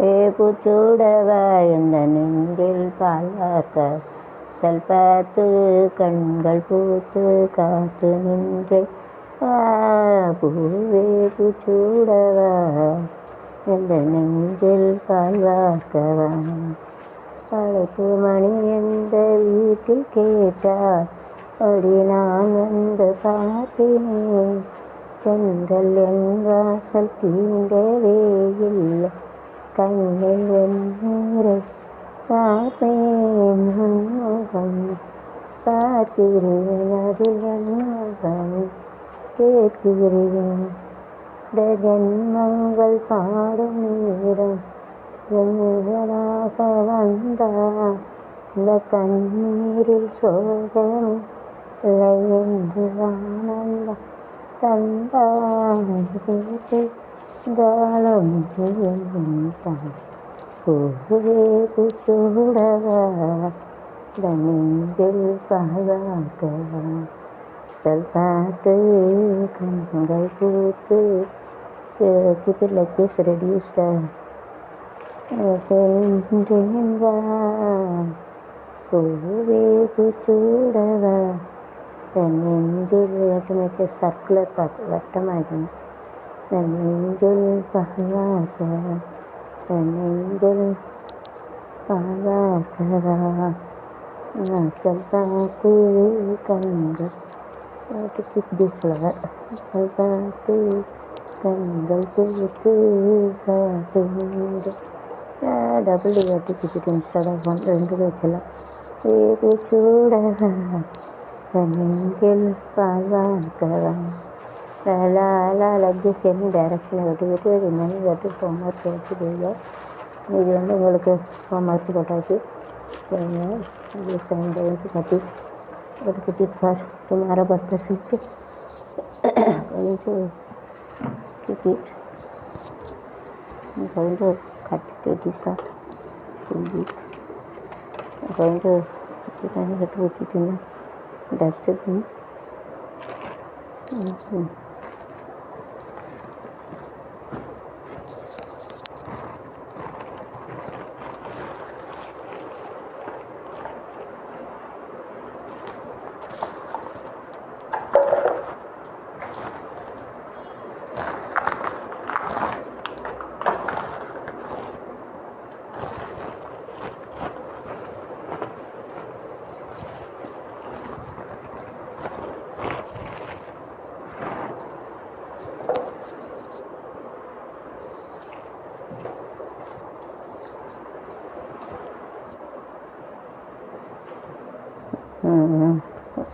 வேப்பு சூடவா இந்த நெஞ்சில் பால்வார்க்க செல்பாத்து கண்கள் பூத்து காத்து நின்றே பூவேப்பு சூடவா இந்த நெஞ்சில் பால்வார்க்கவா. அழைப்பு மணி எந்த வீட்டில் கேட்டார் அடி நான் வந்து பார்த்தேன். பெண்கள் என் வாசல் தீண்டவே இல்லை கண்ணில் வெண்ணீரை பார்ப்பேன். உன்முகம் பார்க்கிறேன் அதில் என்முகம் கேட்கிறேன். ஜென்மங்கள் பாடும் நேரம் எங்களாக வந்தார் இந்த கண்ணீரில் சோகமே இல்லை என்று ஆனந்தம் தந்தாய் கேட்டு காலம் பூவேப்பு சூடவா நெஞ்சில் பால்வார்க்கவா. செல்பாத்து கண்கள் பூத்து keep it like this, reduce the பூவேப்பு சூடவா நெஞ்சில். you have to make a circular path, வட்டமாகணும். நெஞ்சில் பால்வார்க்கவா நெஞ்சில் பால்வார்க்கவா. செல்பாத்து கண்கள் to keep this level. செல்பாத்து கண்கள் பூத்து காத்து நின்றே டபுள் டிவாட்டி கிட்ட இன்ஸ்டாட் ஆஃப் ஒன் ரெண்டு வச்சலாம். வேப்பு சூடவா நெஞ்சில் பால்வார்க்கவா. like this any direction கட்டிக்கிட்டு ரிமைன் கட்டி ஹோம்ஒர்க் வச்சுக்கோங்க. இது வந்து உங்களுக்கு ஹோம்ஒர்க் போட்டாச்சு. கட்டி எடுத்துட்டு for tomorrow purpose going to keep it. I'm going to cut it short. I'm going to put it in the dustbin.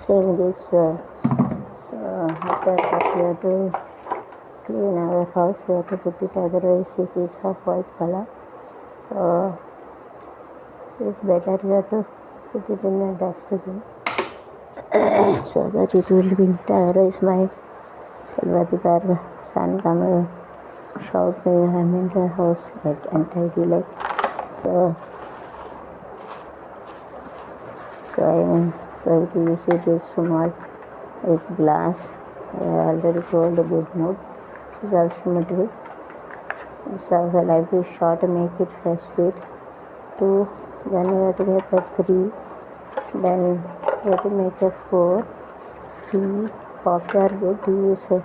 Saying this, after that we have to clean our house, we have to put it, otherwise it is of white color. So it's better we have to put it in a dustbin so that it will winter. Otherwise my Salvatikar son come and shout me, I'm in the house that untidy like. So I am going to use it this small this glass. I already told the good mood. This is also symmetry. This is also like this short to make it fresh sweet. 2, then we have to make a 3, then we have to make a 4, 3, poplar wood. This is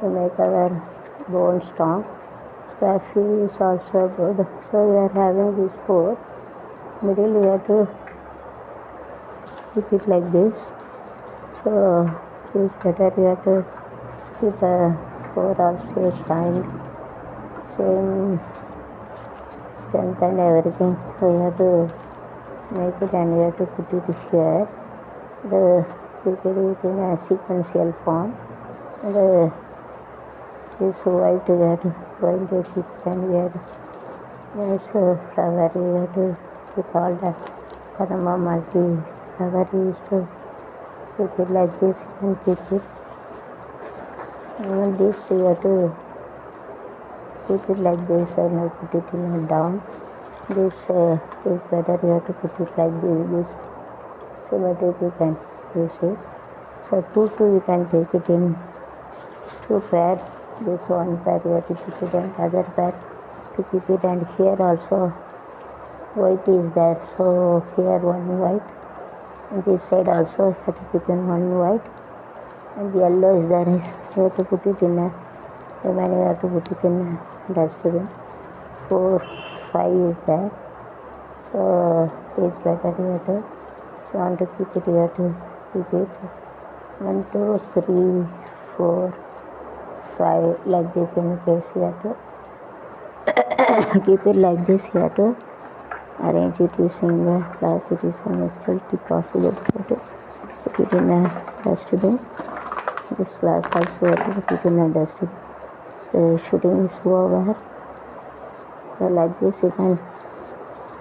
to make our bone strong. Coffee is also good. So we are having these 4. Middle we have to keep it like this. So it is better you have to keep 4 also same strength and everything. So you have to make it and you have to put it here. Keep it in a sequential form. This white you have to going to keep and we have flower you have to keep all that Kadamba multi flower used to keep it like this and keep it. And this you have to keep it like this and put it in down. This is better you have to put it like this so that you can use it. So 2 you can take it in 2 pair. This one pair you have to put it in other pair to keep it, and here also white is there, so here one white, and this side also have to keep in one white, and yellow is there, is you have to put it in a, remaining you have to put it in a dustbin. 4, 5 is there, so it's better here to, if you want to keep it here to keep it 1, 2, 3, 4, 5 like this in case here to keep it like this here to arrange it using the glass. It is still possible to put it in a dustbin. This glass also have to put it in a dustbin. The shooting is over. So like this you can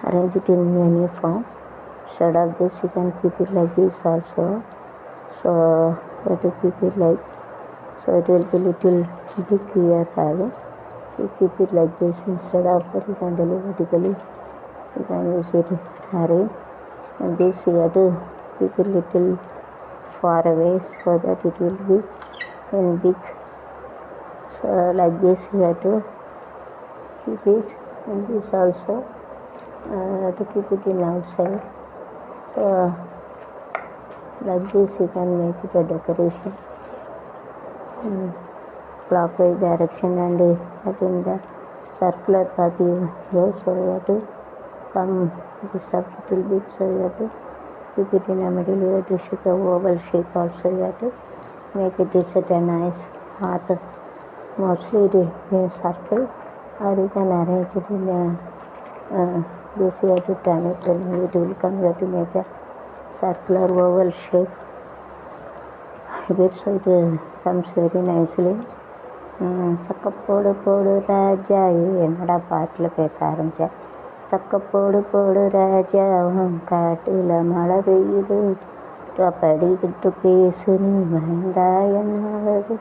arrange it in any form. Instead of this you can keep it like this also. So you have to keep it like, so it will be little big here having. You keep it like this instead of horizontally, vertically. You can use it arrange, and this you have to keep it little far away so that it will be in big. So like this you have to keep it, and this also to keep it in outside. So like this you can make it a decoration clockwise direction, and in the circular path you go, so you have to come this up little bit, so you have to keep it in the middle. You have to shape a oval shape also, you have to make it such a nice path, mostly it is in circle, or you can arrange it in a this you have to turn it, and it will come. You have to make a circular oval shape with, so it comes very nicely. சக்கப்போடு போடு ராஜா, என்னடா பாட்டில் பேச ஆரம்பித்தேன். சக்கப்போடு போடு ராஜா, காட்டில் மழை பெய்யுது, படிக்கிட்டு பேசு நீ பயந்தா என்னாவது,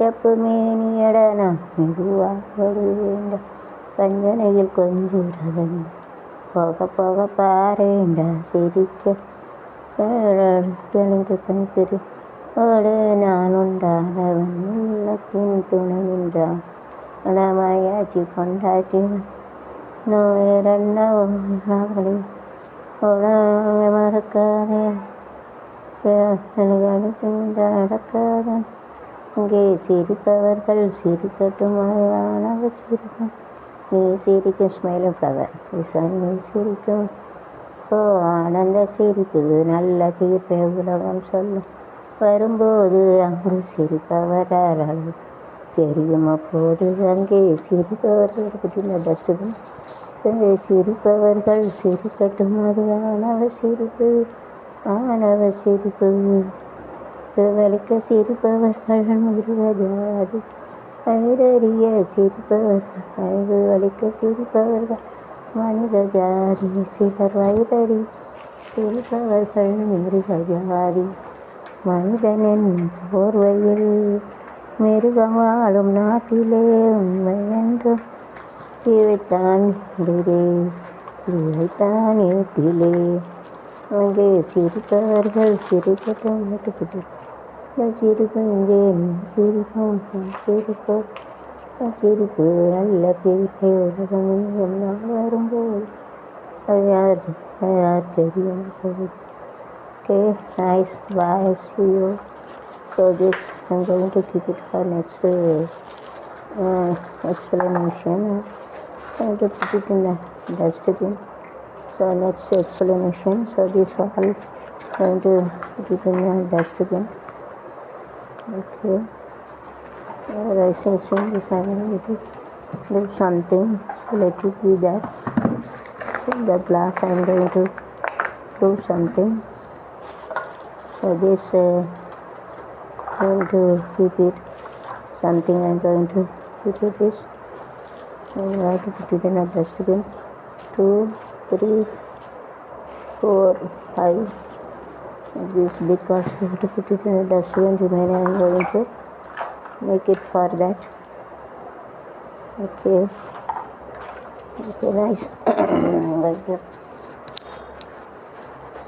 எப்பவுமே நீ எடனா மெதுவாக வேண்டாம், கஞ்சனையில் கொஞ்சம் போக போக பாருண்டா சிரிக்க பெரு ஓடு நான் உண்டானவன் உள்ளத்தின் துணை நின்றான் மனமாயாச்சி கொண்டாச்சி நோயரண்ணாவளி மறக்காதே நடக்காதன். இங்கே சிரிப்பவர்கள் சிரிக்கட்டும், அழகானவர் சிரிக்கும், நீ சிரிக்கும் ஸ்மைலும் ஃப்ளவர் நீ சிரிக்கும், ஓ ஆனந்த சிரிப்பு நல்ல தீர்ப்பை உலகம் சொல்லும், வரும்போது அங்கு சிரிப்பவரால் தெரியும், அப்போது அங்கே சிரிப்பவர்கள் பற்றின டஸ்ட்பின். சிரிப்பவர்கள் சிரிக்கட்டும், அது ஆணவ சிரிப்பு, ஆணவ சிரிப்பு, வலிக்க சிரிப்பவர்கள் மிருகஜாதி, வயிறறிய சிரிப்பவர்கள் வயது வலிக்க சிரிப்பவர்கள் மனித ஜாதி, சிலர் வயிறறி சிரிப்பவர்கள் மிருகஜாதி, மனிதனின் போர்வையில் மிருகம் வாழும் நாட்டிலே உண்மை என்றும் இவைத்தான் இவைத்தான் ஏட்டிலே, அங்கே சிரிப்பவர்கள் சிரிக்கட்டும், சிரிப்பு இங்கே சிரிக்கும், சிரிப்போம் சிரிப்பு நல்ல பேரை உலகம் என்னால் வரும்போது யார் யார் தெரியும் போது. Okay, nice, bye, see you. So this I'm going to keep it for next explanation. I'm going to put it in the dustbin. So next explanation. So this all going to put it in the dustbin. Okay. Since this I'm going to do something. So let it be that. So the glass I'm going to do something. So this going to keep it something. I'm going to keep it this. I have to put it in a dustbin. 2, 3, 4, 5. This because you have to put it in a dustbin. Remaining I'm going to make it for that. Okay. Okay, nice. Like that.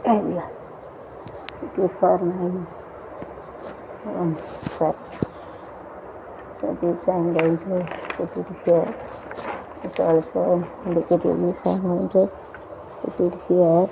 And yeah. It is for my set. So this I'm going to put it here. It's also indicatively segmented. Put it here.